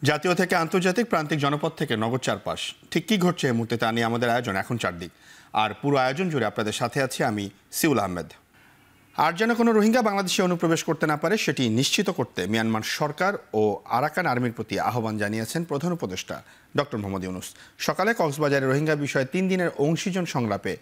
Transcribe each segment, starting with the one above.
জাতীয় থেকে আন্তর্জাতিক প্রান্তিক জনপদ থেকে নগর চারপাশ ঠিক কী ঘটছে এই মুহূর্তে তা নিয়ে আমাদের আয়োজন এখন চারদিক। আর পুরো আয়োজন জুড়ে আপনাদের সাথে আছি আমি সিউল আহমেদ। আর যেন কোনো রোহিঙ্গা বাংলাদেশে অনুপ্রবেশ করতে না পারে সেটি নিশ্চিত করতে মিয়ানমার সরকার ও আরাকান আর্মির প্রতি আহ্বান জানিয়েছেন প্রধান উপদেষ্টা ডক্টর মোহাম্মদ ইউনূস। সকালে কক্সবাজারে রোহিঙ্গা বিষয়ে 3 দিনের অংশীজন সংলাপে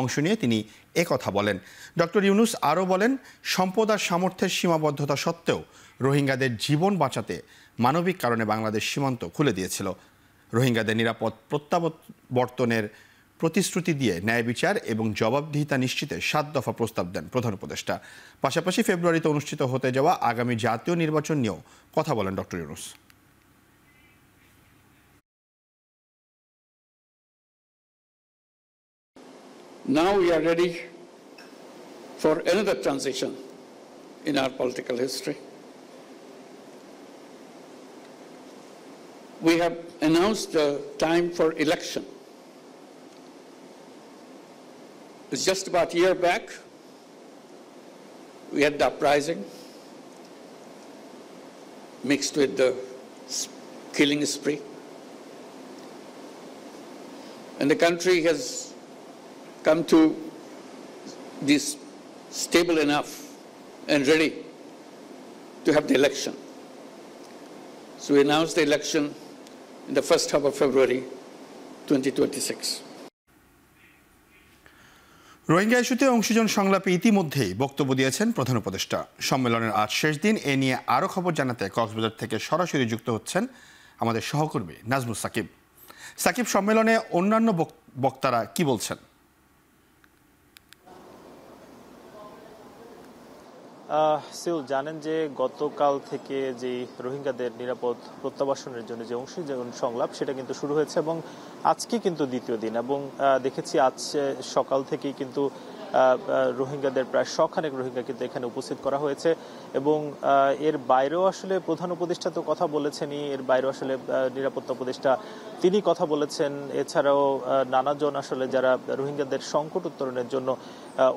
অংশ নিয়ে তিনি একথা বলেন। ডক্টর ইউনূস আরও বলেন, সম্পদ আর সামর্থ্যের সীমাবদ্ধতা সত্ত্বেও রোহিঙ্গাদের জীবন বাঁচাতে মানবিক কারণে বাংলাদেশ সীমান্ত খুলে দিয়েছিল। রোহিঙ্গাদের নিরাপদ প্রত্যাবর্তনের প্রতিশ্রুতি দিয়ে ন্যায় বিচার এবং জবাবদিহিতা নিশ্চিতে 7 দফা প্রস্তাব দেন প্রধান উপদেষ্টা। পাশাপাশি ফেব্রুয়ারিতে অনুষ্ঠিত হতে যাওয়া আগামী জাতীয় নির্বাচন নিয়েও কথা বলেন doctor Yunus. Now we are ready for another transition in our political history. We have announced the time for election. It's just about a year back, we had the uprising mixed with the killing spree. And the country has come to this stable enough and ready to have the election. So we announced the election in the first half of February 2026. Rohingya ইস্যুতে অংশীজন সংলাপে ইতিমধ্যেই বক্তব্য দিয়েছেন প্রধান উপদেষ্টা। সম্মেলনের আজ শেষ দিন। এ নিয়ে আরও খবর জানাতে কক্সবাজার থেকে সরাসরি যুক্ত হচ্ছেন আমাদের সহকর্মী নাজমুস সাকিব। সাকিব, সম্মেলনে অন্যান্য বক্তারা কি বলছেন? সিউল, জানেন যে গতকাল থেকে যে রোহিঙ্গাদের নিরাপদ প্রত্যাবাসনের জন্য যে অংশীজন সংলাপ সেটা কিন্তু শুরু হয়েছে এবং আজকে কিন্তু দ্বিতীয় দিন। এবং দেখেছি আজ সকাল থেকেই কিন্তু রোহিঙ্গাদের প্রায় 100 খানেক রোহিঙ্গা কিন্তু এখানে উপস্থিত করা হয়েছে। এবং এর বাইরেও আসলে প্রধান উপদেষ্টা তো কথা বলেছেনই, এর বাইরেও আসলে নিরাপত্তা উপদেষ্টা তিনি কথা বলেছেন। এছাড়াও নানাজন আসলে যারা রোহিঙ্গাদের সংকট উত্তরণের জন্য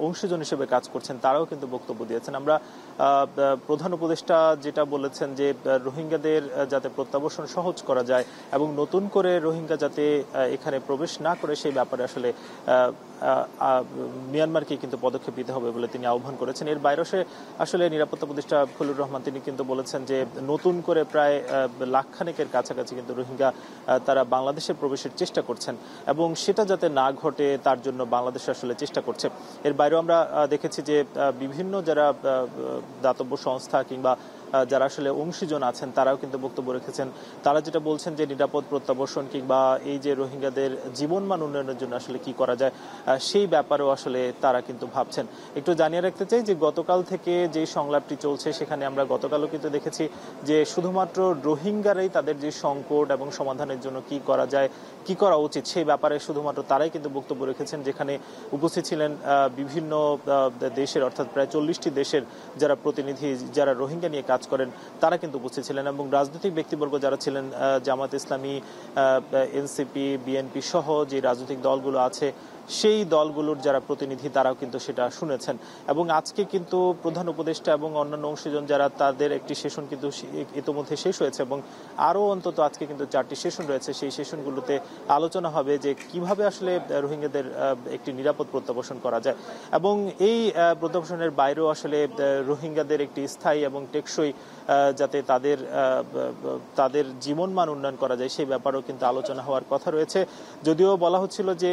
অংশীজন হিসেবে কাজ করছেন তারাও কিন্তু বক্তব্য দিয়েছেন। আমরা প্রধান উপদেষ্টা যেটা বলেছেন যে রোহিঙ্গাদের যাতে প্রত্যাবাসন সহজ করা যায় এবং নতুন করে রোহিঙ্গা যাতে এখানে প্রবেশ না করে সেই ব্যাপারে আসলে মিয়ানমারকে কিন্তু পদক্ষেপ নিতে হবে বলে তিনি আহ্বান করেছেন। এর বাইরে আসলে নিরাপত্তা উপদেষ্টা খলিলুর রহমান তিনি কিন্তু বলেছেন যে নতুন করে প্রায় লাখখানেকের কাছাকাছি কিন্তু রোহিঙ্গা তারা বাংলাদেশে প্রবেশের চেষ্টা করছেন এবং সেটা যাতে না ঘটে তার জন্য বাংলাদেশ আসলে চেষ্টা করছে। এর বাইরেও আমরা দেখেছি যে বিভিন্ন যারা দাতব্য সংস্থা কিংবা যারা আসলে অংশীজন আছেন তারাও কিন্তু বক্তব্য রেখেছেন। তারা যেটা বলছেন যে নিরাপদ প্রত্যাবাসন কিংবা এই যে রোহিঙ্গাদের জীবনমান উন্নয়নের জন্য আসলে কি করা যায় সেই ব্যাপারেও আসলে তারা কিন্তু ভাবছেন। একটু জানিয়ে রাখতে চাই যে গতকাল থেকে যে সংলাপটি চলছে সেখানে আমরা গতকালও কিন্তু দেখেছি যে শুধুমাত্র রোহিঙ্গারাই তাদের যে সংকট এবং সমাধানের জন্য কি করা যায়, কি করা উচিত সেই ব্যাপারে শুধুমাত্র তারাই কিন্তু বক্তব্য রেখেছেন। যেখানে উপস্থিত ছিলেন বিভিন্ন দেশের অর্থাৎ প্রায় 40টি দেশের যারা প্রতিনিধি যারা রোহিঙ্গা নিয়ে কাজ করেন তারা কিন্তু উপস্থিত ছিলেন এবং রাজনৈতিক ব্যক্তিবর্গ যারা ছিলেন জামাত ইসলামী, এনসিপি, বিএনপি সহ যে রাজনৈতিক দলগুলো আছে সেই দলগুলোর যারা প্রতিনিধি তারাও কিন্তু সেটা শুনেছেন। এবং আজকে কিন্তু প্রধান উপদেষ্টা এবং অন্যান্য অংশীজন যারা তাদের একটি সেশন কিন্তু ইতিমধ্যে শেষ হয়েছে এবং আরও অন্তত আজকে কিন্তু 4টি সেশন রয়েছে। সেই সেশনগুলোতে আলোচনা হবে যে কিভাবে আসলে রোহিঙ্গাদের একটি নিরাপদ প্রত্যাবাসন করা যায় এবং এই প্রত্যাবাসনের বাইরেও আসলে রোহিঙ্গাদের একটি স্থায়ী এবং টেকসই যাতে তাদের জীবনমান উন্নয়ন করা যায় সেই ব্যাপারেও কিন্তু আলোচনা হওয়ার কথা রয়েছে। যদিও বলা হচ্ছিল যে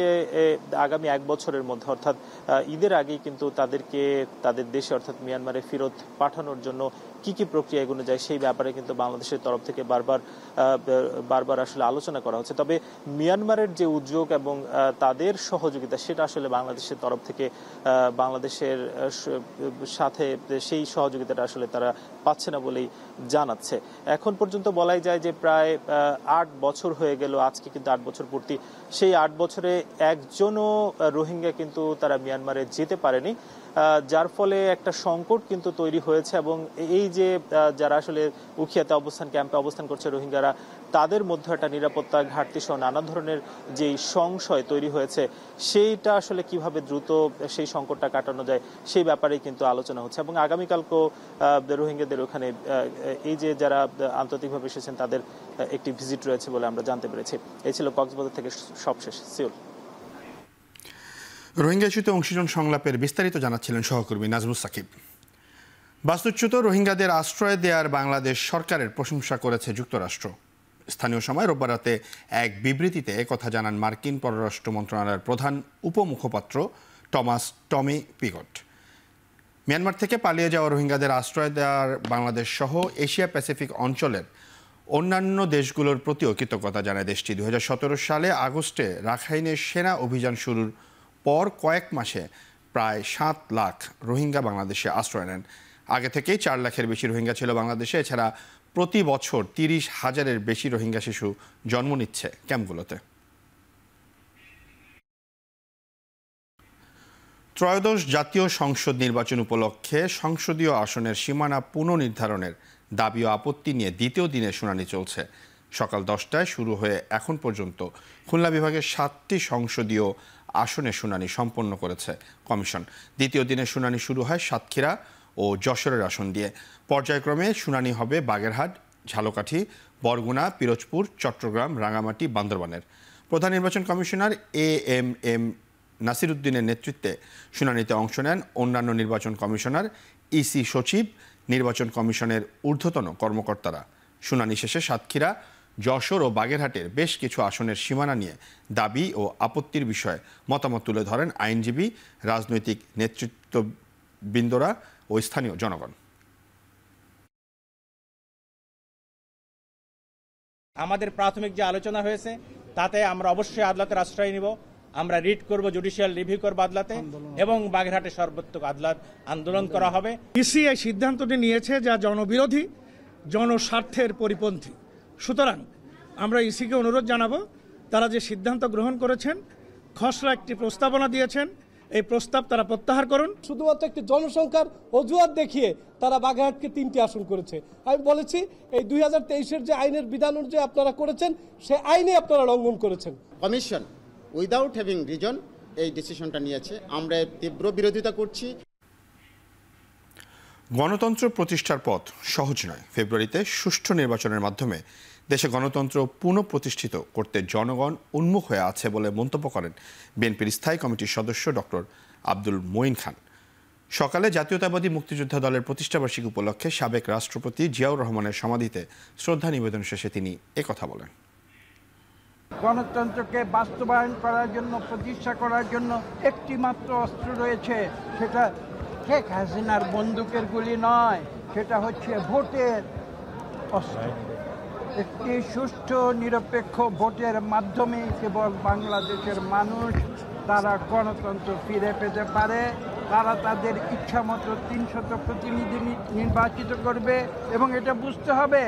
আগামী 1 বছরের মধ্যে অর্থাৎ ঈদের আগেই কিন্তু তাদেরকে তাদের দেশে অর্থাৎ মিয়ানমারে ফেরত পাঠানোর জন্য কি কি প্রক্রিয়া এগোনো যায় সেই ব্যাপারে কিন্তু বাংলাদেশের তরফ থেকে বারবার আসলে আলোচনা করা হচ্ছে। তবে মিয়ানমারের যে উদ্যোগ এবং তাদের সহযোগিতা সেটা আসলে বাংলাদেশের তরফ থেকে বাংলাদেশের সাথে সেই সহযোগিতাটা আসলে তারা পাচ্ছে না বলেই জানাচ্ছে। এখন পর্যন্ত বলাই যায় যে প্রায় 8 বছর হয়ে গেল, আজকে কিন্তু 8 বছর পূর্তি। সেই 8 বছরে একজনও রোহিঙ্গা কিন্তু তারা মিয়ানমারে যেতে পারেনি। যার ফলে একটা সংকট কিন্তু তৈরি হয়েছে। এবং এই যে যারা আসলে উখিয়াতে ক্যাম্পে অবস্থান করছে রোহিঙ্গারা, তাদের মধ্যে একটা নিরাপত্তা ঘাটতি সহ নানা ধরনের যে সংশয় তৈরি হয়েছে, সেইটা আসলে কিভাবে দ্রুত সেই সংকটটা কাটানো যায় সেই ব্যাপারেই কিন্তু আলোচনা হচ্ছে। এবং আগামীকালকেও রোহিঙ্গাদের ওখানে এই যে যারা আন্তর্জাতিকভাবে এসেছেন তাদের একটি ভিজিট রয়েছে বলে আমরা জানতে পেরেছি। এই ছিল কক্সবাজার থেকে সবশেষ। সিউল। রোহিঙ্গা ইস্যুতে অংশীজন সংলাপের বিস্তারিত জানাচ্ছিলেন সহকর্মী নাজমুস সাকিব। বাস্তুচ্যুত রোহিঙ্গাদের আশ্রয় দেওয়ার বাংলাদেশ সরকারের প্রশংসা করেছে যুক্তরাষ্ট্র। স্থানীয় সময় রোববার রাতে এক বিবৃতিতে একথা জানান মার্কিন পররাষ্ট্র মন্ত্রণালয়ের প্রধান উপমুখপাত্র টমি পিগট। মিয়ানমার থেকে পালিয়ে যাওয়া রোহিঙ্গাদের আশ্রয় দেওয়ার বাংলাদেশ সহ এশিয়া প্যাসিফিক অঞ্চলের অন্যান্য দেশগুলোর প্রতিও কৃতজ্ঞতা জানায় দেশটি। 2017 সালে আগস্টে রাখাইনে সেনা অভিযান শুরুর পর কয়েক মাসে প্রায় 7 লাখ রোহিঙ্গা বাংলাদেশে আশ্রয় নেন। আগে থেকেই 4 লাখের বেশি রোহিঙ্গা ছিল বাংলাদেশে। এছাড়া প্রতি বছর 30,000-এর বেশি রোহিঙ্গা শিশু জন্ম নিচ্ছে ক্যাম্পগুলোতে। ত্রয়োদশ জাতীয় সংসদ নির্বাচন উপলক্ষে সংসদীয় আসনের সীমানা পুনর্নির্ধারণের দাবি ও আপত্তি নিয়ে দ্বিতীয় দিনের শুনানি চলছে। সকাল 10টায় শুরু হয়ে এখন পর্যন্ত খুলনা বিভাগের 7টি সংসদীয় আসনে শুনানি সম্পন্ন করেছে কমিশন। দ্বিতীয় দিনের শুনানি শুরু হয় সাতক্ষীরা ও যশোরের আসন দিয়ে। পর্যায়ক্রমে শুনানি হবে বাগেরহাট, ঝালকাঠি, বরগুনা, পিরোজপুর, চট্টগ্রাম, রাঙামাটি, বান্দরবানের। প্রধান নির্বাচন কমিশনার এএমএম নাসির উদ্দিনের নেতৃত্বে শুনানিতে অংশ নেন অন্যান্য নির্বাচন কমিশনার, ইসি সচিব, নির্বাচন কমিশনের ঊর্ধ্বতন কর্মকর্তারা। শুনানি শেষে সাতক্ষীরা, যশোর ও বাগেরহাটের বেশ কিছু আসনের সীমানা নিয়ে দাবি ও আপত্তির বিষয়ে মতামত তুলে ধরেন আইনজীবী, রাজনৈতিক নেতৃত্ববৃন্দরা ও স্থানীয় জনগণ। আমাদের প্রাথমিক যে আলোচনা হয়েছে তাতে আমরা অবশ্যই আদালতের আশ্রয় নিব। আমরা রিট করব, জুডিশিয়াল রিভিউ করব আদালতে, এবং বাগেরহাটে সর্বোচ্চ আদালত আন্দোলন করা হবে। ইসি এই সিদ্ধান্তটি নিয়েছে যা জনবিরোধী, জনস্বার্থের পরিপন্থী। সুতরাং আমরা ইসিকে অনুরোধ জানাবো, তারা যে সিদ্ধান্ত গ্রহণ করেছেন, খসড়া একটি প্রস্তাবনা দিয়েছেন, এই প্রস্তাব তারা প্রত্যাহার করুন। শুধুমাত্র একটি জনসংখ্যার অজুহাত দেখিয়ে তারা বাগেরহাটকে 3টি আসন করেছে। আমি বলেছি এই 2023-এর যে আইনের বিধান অনুযায়ী আপনারা করেছেন, সে আইনে আপনারা লঙ্ঘন করেছেন। কমিশন উইদাউট হ্যাভিং রিজন এই ডিসিশনটা নিয়েছে, আমরা তীব্র বিরোধিতা করছি। গণতন্ত্র প্রতিষ্ঠার পথ সহজ নয়। ফেব্রুয়ারিতে সুষ্ঠু নির্বাচনের মাধ্যমে দেশে গণতন্ত্র পুনঃপ্রতিষ্ঠিত করতে জনগণ উন্মুখ হয়ে আছে বলে মন্তব্য করেন বিএনপির স্থায়ী কমিটির সদস্য ডক্টর আব্দুল মঈন খান। সকালে জাতীয়তাবাদী মুক্তিযোদ্ধা দলের প্রতিষ্ঠাবার্ষিকী উপলক্ষে সাবেক রাষ্ট্রপতি জিয়াউর রহমানের সমাধিতে শ্রদ্ধা নিবেদন শেষে তিনি একথা বলেন। গণতন্ত্রকে বাস্তবায়ন করার জন্য, প্রতিষ্ঠা করার জন্য একটি মাত্র অস্ত্র রয়েছে, সেটা শেখ হাসিনার বন্দুকের গুলি নয়, সেটা হচ্ছে ভোটের অস্ত্র। একটি সুষ্ঠু নিরপেক্ষ ভোটের মাধ্যমে কেবল বাংলাদেশের মানুষ তারা গণতন্ত্র ফিরে পেতে পারে। তারা তাদের ইচ্ছামতো 300 প্রতিনিধি নির্বাচিত করবে, এবং এটা বুঝতে হবে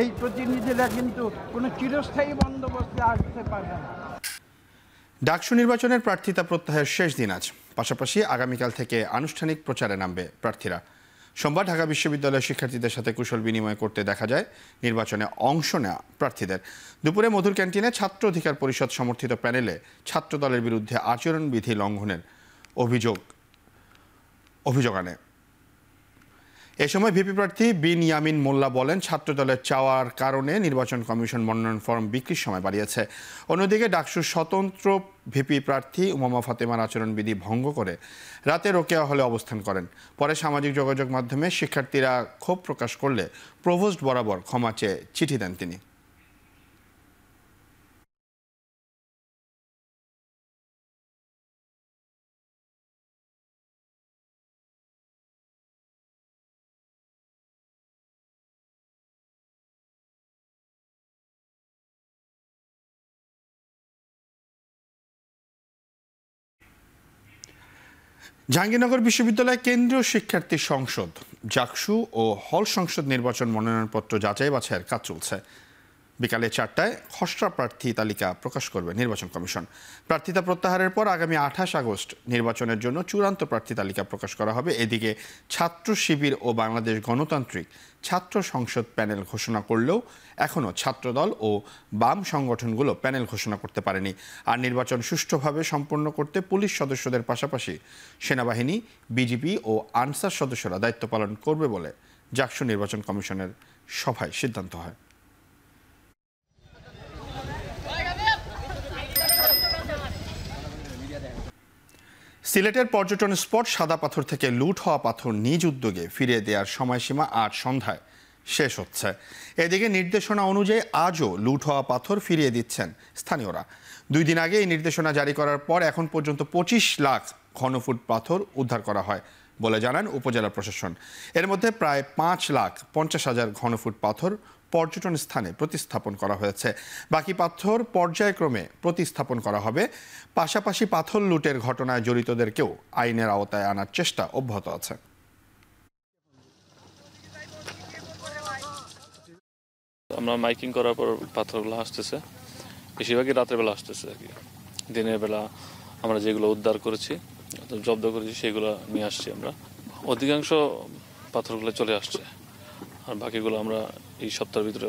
এই প্রতিনিধিরা কিন্তু কোনো চিরস্থায়ী বন্দোবস্তে আসতে পারবে না। ডাকসু নির্বাচনের প্রার্থিতা প্রত্যাহারের শেষ দিন আজ। পাশাপাশি আগামীকাল থেকে আনুষ্ঠানিক প্রচারে নামবে প্রার্থীরা। সোমবার ঢাকা বিশ্ববিদ্যালয়ের শিক্ষার্থীদের সাথে কুশল বিনিময় করতে দেখা যায় নির্বাচনে অংশ নেওয়া প্রার্থীদের। দুপুরে মধুর ক্যান্টিনে ছাত্র অধিকার পরিষদ সমর্থিত প্যানেলে ছাত্র দলের বিরুদ্ধে আচরণবিধি লঙ্ঘনের অভিযোগ আনে। এ সময় ভিপি প্রার্থী বিন ইয়ামিন মোল্লা বলেন, ছাত্রদলের চাওয়ার কারণে নির্বাচন কমিশন মনোনয়ন ফরম বিক্রির সময় বাড়িয়েছে। অন্যদিকে ডাকসুর স্বতন্ত্র ভিপি প্রার্থী উমামা ফাতেমার আচরণবিধি ভঙ্গ করে রাতে রোকেয়া হলে অবস্থান করেন। পরে সামাজিক যোগাযোগ মাধ্যমে শিক্ষার্থীরা ক্ষোভ প্রকাশ করলে প্রভোস্ট বরাবর ক্ষমা চেয়ে চিঠি দেন তিনি। জাহাঙ্গীরনগর বিশ্ববিদ্যালয় কেন্দ্রীয় শিক্ষার্থী সংসদ জাকসু ও হল সংসদ নির্বাচন মনোনয়নপত্র যাচাই বাছাইয়ের কাজ চলছে। বিকালে 4টায় খসড়া প্রার্থী তালিকা প্রকাশ করবে নির্বাচন কমিশন। প্রার্থিতা প্রত্যাহারের পর আগামী 28 আগস্ট নির্বাচনের জন্য চূড়ান্ত প্রার্থী তালিকা প্রকাশ করা হবে। এদিকে ছাত্র শিবির ও বাংলাদেশ গণতান্ত্রিক ছাত্র সংসদ প্যানেল ঘোষণা করলেও এখনও ছাত্রদল ও বাম সংগঠনগুলো প্যানেল ঘোষণা করতে পারেনি। আর নির্বাচন সুষ্ঠুভাবে সম্পন্ন করতে পুলিশ সদস্যদের পাশাপাশি সেনাবাহিনী, বিজিবি ও আনসার সদস্যরা দায়িত্ব পালন করবে বলে জাকসু নির্বাচন কমিশনের সভায় সিদ্ধান্ত হয়। সিলেটের পর্যটন স্পট সাদা পাথর থেকে লুট হওয়া পাথর নিজ উদ্যোগে ফিরিয়ে দেওয়ার সময়সীমা আজ সন্ধ্যায় শেষ হচ্ছে। এদিকে নির্দেশনা অনুযায়ী আজও লুট হওয়া পাথর ফিরিয়ে দিচ্ছেন স্থানীয়রা। 2 দিন আগে এই নির্দেশনা জারি করার পর এখন পর্যন্ত 25 লাখ ঘনফুট পাথর উদ্ধার করা হয় বলে জানান উপজেলা প্রশাসন। এর মধ্যে প্রায় 5,50,000 ঘনফুট পাথর পর্যটন স্থানে প্রতিস্থাপন করা হয়েছে। বাকি পাথর পর্যায়ক্রমে প্রতিস্থাপন করা হবে। পাশাপাশি পাথর লুটের ঘটনায় জড়িতদেরকেও আইনের আওতায় আনার চেষ্টা অব্যাহত আছে। আমরা মাইকিং করার পর পাথরগুলো আসতেছে, বেশিরভাগই রাতের বেলা আসতেছে আর কি। দিনের বেলা আমরা যেগুলো উদ্ধার করেছি, জব্দ করেছি, সেগুলো নিয়ে আসছি আমরা। অধিকাংশ পাথরগুলো চলে আসছে, আর বাকিগুলো আমরা এই সপ্তাহের ভিতরে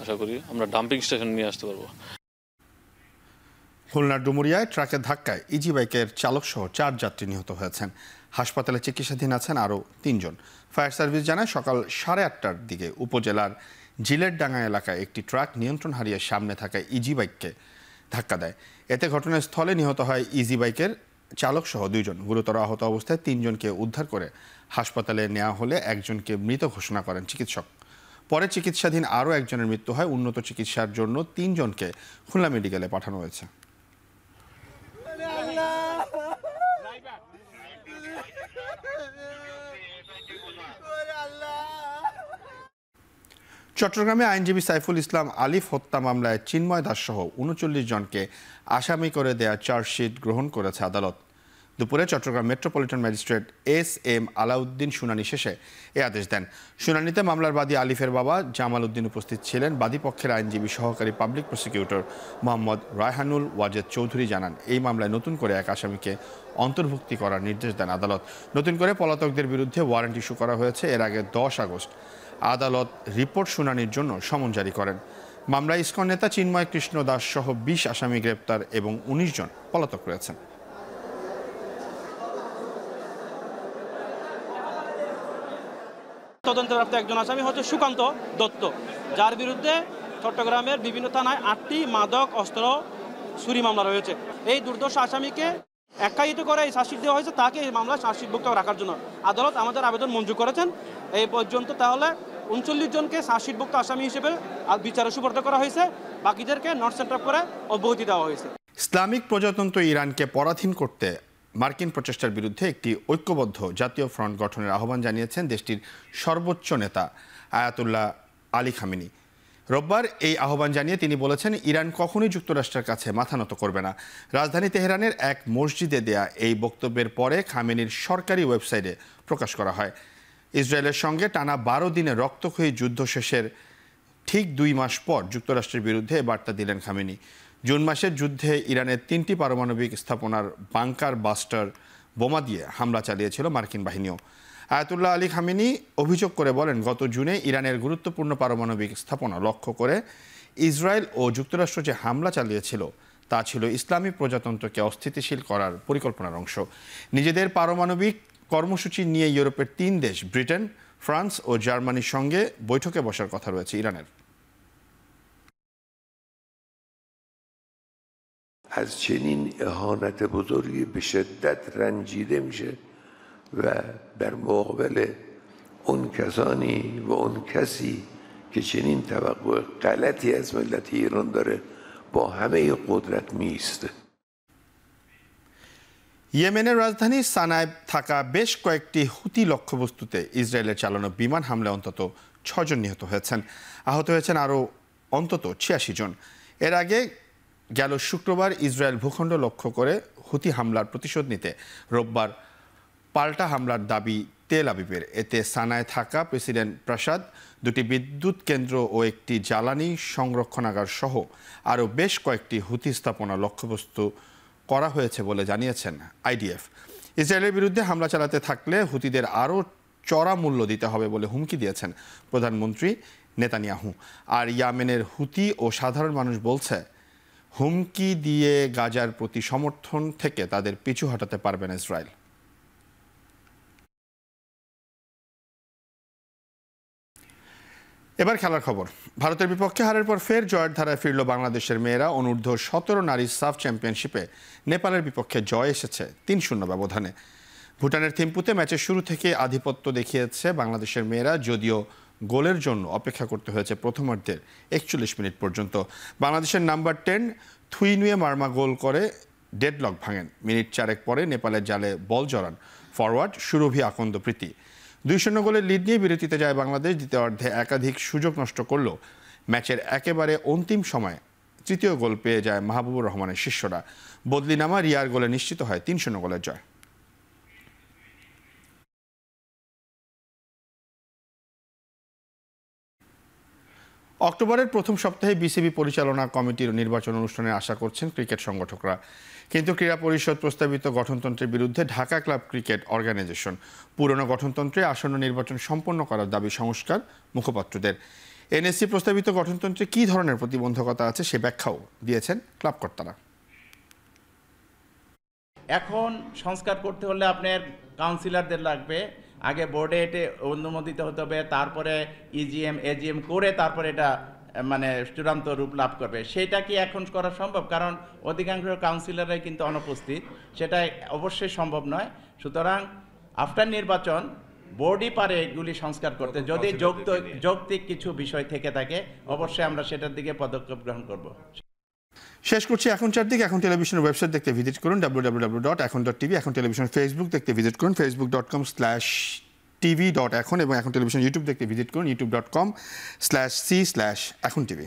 আশা করি আমরা ডাম্পিং স্টেশন নিয়ে আসতে পারবো। খুলনার ডুমুরিয়ায় ট্রাকের ধাক্কায় ইজি বাইকের চালক সহ 4 যাত্রী নিহত হয়েছেন। হাসপাতালে চিকিৎসাধীন আছেন আরও 3 জন। ফায়ার সার্ভিস জানায় সকাল 8:30টার দিকে উপজেলার জিলেটডাঙ্গা এলাকায় একটি ট্রাক নিয়ন্ত্রণ হারিয়ে সামনে থাকা ইজি বাইককে ধাক্কা দেয়। এতে ঘটনাস্থলে নিহত হয় ইজি বাইকের চালক সহ 2 জন। গুরুতর আহত অবস্থায় 3 জনকে উদ্ধার করে হাসপাতালে নেওয়া হলে একজনকে মৃত ঘোষণা করেন চিকিৎসক। পরে চিকিৎসাধীন আরও একজনের মৃত্যু হয়। উন্নত চিকিৎসার জন্য 3 জনকে খুলনা মেডিকেলে পাঠানো হয়েছে। চট্টগ্রামে আইনজীবী সাইফুল ইসলাম আলিফ হত্যা মামলায় চিন্ময় দাস সহ 39 জনকে আসামি করে দেয়া চার্জশিট গ্রহণ করেছে আদালত। দুপুরে Chittagong metropolitan magistrate S M. Alauddin শুনানি শেষে এ আদেশ দেন। শুনানিতে মামলার বাদী আলিফের বাবা জামাল উদ্দিন উপস্থিত ছিলেন। বাদী পক্ষের আইনজীবী সহকারী পাবলিক প্রসিকিউটর মোহাম্মদ রায়হানুল ওয়াজেদ চৌধুরী জানান, এই মামলায় নতুন করে এক আসামিকে অন্তর্ভুক্তি করার নির্দেশ দেন আদালত। নতুন করে পলাতকদের বিরুদ্ধে ওয়ারেন্ট ইস্যু করা হয়েছে। এর আগে 10 আগস্ট আদালত রিপোর্ট শুনানির জন্য সমন জারি করেন। মামলায় ইসকন নেতা চিন্ময় কৃষ্ণ দাস সহ 20 আসামি গ্রেপ্তার এবং 19 জন পলাতক রয়েছেন। তদন্তপ্রাপ্ত একজন আসামি হচ্ছে সুকান্ত দত্ত, যার বিরুদ্ধে চট্টগ্রামের বিভিন্ন থানায় 8টি মাদক অস্ত্র চুরি মামলা রয়েছে। এই দুর্দর্শ আসামিকে একায়িত করে এই চার্জশিট দেওয়া হয়েছে, তাকে এই মামলা চার্জশিটভুক্ত রাখার জন্য আদালত আমাদের আবেদন মঞ্জুর করেছেন। এই পর্যন্ত তাহলে 39 জনকে চার্জশিটভুক্ত আসামি হিসেবে বিচারে সুপর্দ করা হয়েছে, বাকিদেরকে নট সেন্টার করে অব্যাহতি দেওয়া হয়েছে। ইসলামিক প্রজাতন্ত্র ইরানকে পরাধীন করতে মার্কিন প্রচেষ্টার বিরুদ্ধে একটি ঐক্যবদ্ধ জাতীয় ফ্রন্ট গঠনের আহ্বান জানিয়েছেন দেশটির সর্বোচ্চ নেতা আয়াতুল্লাহ আলী খামেনি। রোববার এই আহ্বান জানিয়ে তিনি বলেছেন, ইরান কখনোই যুক্তরাষ্ট্রের কাছে মাথা নত করবে না। রাজধানী তেহরানের এক মসজিদে দেয়া এই বক্তব্যের পরে খামেনির সরকারি ওয়েবসাইটে প্রকাশ করা হয়। ইসরায়েলের সঙ্গে টানা 12 দিনের রক্তক্ষয়ী যুদ্ধ শেষের ঠিক 2 মাস পর যুক্তরাষ্ট্রের বিরুদ্ধে বার্তা দিলেন খামেনি। জুন মাসের যুদ্ধে ইরানের 3টি পারমাণবিক স্থাপনার বাংকার বাস্টার বোমা দিয়ে হামলা চালিয়েছিল মার্কিন বাহিনীও। আয়াতুল্লাহ আলী খামেনি অভিযোগ করে বলেন, গত জুনে ইরানের গুরুত্বপূর্ণ পারমাণবিক স্থাপনা লক্ষ্য করে ইসরায়েল ও যুক্তরাষ্ট্র যে হামলা চালিয়েছিল তা ছিল ইসলামী প্রজাতন্ত্রকে অস্থিতিশীল করার পরিকল্পনার অংশ। নিজেদের পারমাণবিক কর্মসূচি নিয়ে ইউরোপের 3 দেশ ব্রিটেন, ফ্রান্স ও জার্মানির সঙ্গে বৈঠকে বসার কথা রয়েছে ইরানের। از چنین اهانت بزرگی به شدت رنجیده میشه و در مقابل اون کسانی و اون کسی که چنین توقع غلطی از ملت ایران داره با همه قدرت میسته। ইয়েমেনের রাজধানী সানায় থাকা বেশ কয়েকটি হুতি লক্ষ্যবস্তুতে ইসরায়েলের চালানো বিমান হামলায় অন্তত 6 জন নিহত হয়েছেন। আহত হয়েছেন আরও অন্তত 86 জন। এর আগে গেল শুক্রবার ইসরায়েল ভূখণ্ড লক্ষ্য করে হুতি হামলার প্রতিশোধ নিতে রোববার পাল্টা হামলার দাবি তেল আবিবের। এতে সানায় থাকা প্রেসিডেন্ট প্রাসাদ, 2টি বিদ্যুৎ কেন্দ্র ও একটি জ্বালানি সংরক্ষণাগার সহ আরও বেশ কয়েকটি হুতি স্থাপনা লক্ষ্যবস্তু করা হয়েছে বলে জানিয়েছেন আইডিএফ। ইসরায়েলের বিরুদ্ধে হামলা চালাতে থাকলে হুতিদের আরও চড়া মূল্য দিতে হবে বলে হুমকি দিয়েছেন প্রধানমন্ত্রী নেতানিয়াহু। আর ইয়েমেনের হুতি ও সাধারণ মানুষ বলছে, হুমকি দিয়ে গাজার প্রতি সমর্থন থেকে তাদের পিছু হটাতে পারবে না ইসরায়েল। এবার খেলার খবর। ভারতের বিপক্ষে হারের পর ফের জয়ের ধারায় ফিরল বাংলাদেশের মেয়েরা। অনূর্ধ্ব 17 নারী সাফ চ্যাম্পিয়নশিপে নেপালের বিপক্ষে জয় এসেছে 3-0 ব্যবধানে। ভুটানের থিম্পুতে ম্যাচের শুরু থেকে আধিপত্য দেখিয়েছে বাংলাদেশের মেয়েরা, যদিও গোলের জন্য অপেক্ষা করতে হয়েছে প্রথমার্ধের 41 মিনিট পর্যন্ত। বাংলাদেশের নাম্বার 10 থুইনুয়ে মার্মা গোল করে ডেডলক ভাঙেন। মিনিট 4 পরে নেপালের জালে বল জড়ান ফরওয়ার্ড সুরভি আকন্দ প্রীতি। 2-0 গোলের লিড নিয়ে বিরতিতে যায় বাংলাদেশ। দ্বিতীয়ার্ধে একাধিক সুযোগ নষ্ট করলেও ম্যাচের একেবারে অন্তিম সময়ে তৃতীয় গোল পেয়ে যায় মাহবুবুর রহমানের শিষ্যরা। বদলি নামা রিয়ার গোলে নিশ্চিত হয় 3-0 গোলের জয়। অক্টোবরের প্রথম সপ্তাহে বিসিবি পরিচালনা কমিটির নির্বাচন অনুষ্ঠানে আশা করছেন ক্রিকেট সংগঠকরা, কিন্তু ক্রীড়া পরিষদ প্রস্তাবিত গঠনতন্ত্রের বিরুদ্ধে ঢাকা ক্লাব ক্রিকেট অর্গানাইজেশন। পুরনো গঠনতন্ত্রে আসন্ন নির্বাচন সম্পন্ন করার দাবি সংস্কার মুখপাত্রদের। এনএসসি প্রস্তাবিত গঠনতন্ত্রে কী ধরনের প্রতিবন্ধকতা আছে সে ব্যাখ্যাও দিয়েছেন ক্লাব কর্তারা। এখন সংস্কার করতে হলে আপনার কাউন্সিলরদের লাগবে, আগে বোর্ডে এটি অনুমোদিত হতে হবে, তারপরে ইজিএম এজিএম করে তারপরে এটা মানে চূড়ান্ত রূপ লাভ করবে। সেটা কি এখন করা সম্ভব? কারণ অধিকাংশ কাউন্সিলররাই কিন্তু অনুপস্থিত, সেটা অবশ্যই সম্ভব নয়। সুতরাং আফটার নির্বাচন বোর্ডই পারে এগুলি সংস্কার করতে, যদি যৌক্তিক কিছু বিষয় থেকে থাকে অবশ্যই আমরা সেটার দিকে পদক্ষেপ গ্রহণ করব। শেষ করছি এখন চারদিক। এখন টেলিভিশনের ওয়েবসাইট দেখতে ভিজিট করুন www.এখন.tv। এখন টেলিভিশন ফেসবুক দেখতে ভিজিট করুন facebook.com/tv.এখন, এবং এখন টেলিভিশন ইউটিউব দেখতে ভিজিট করুন youtube.com/c/এখন tv।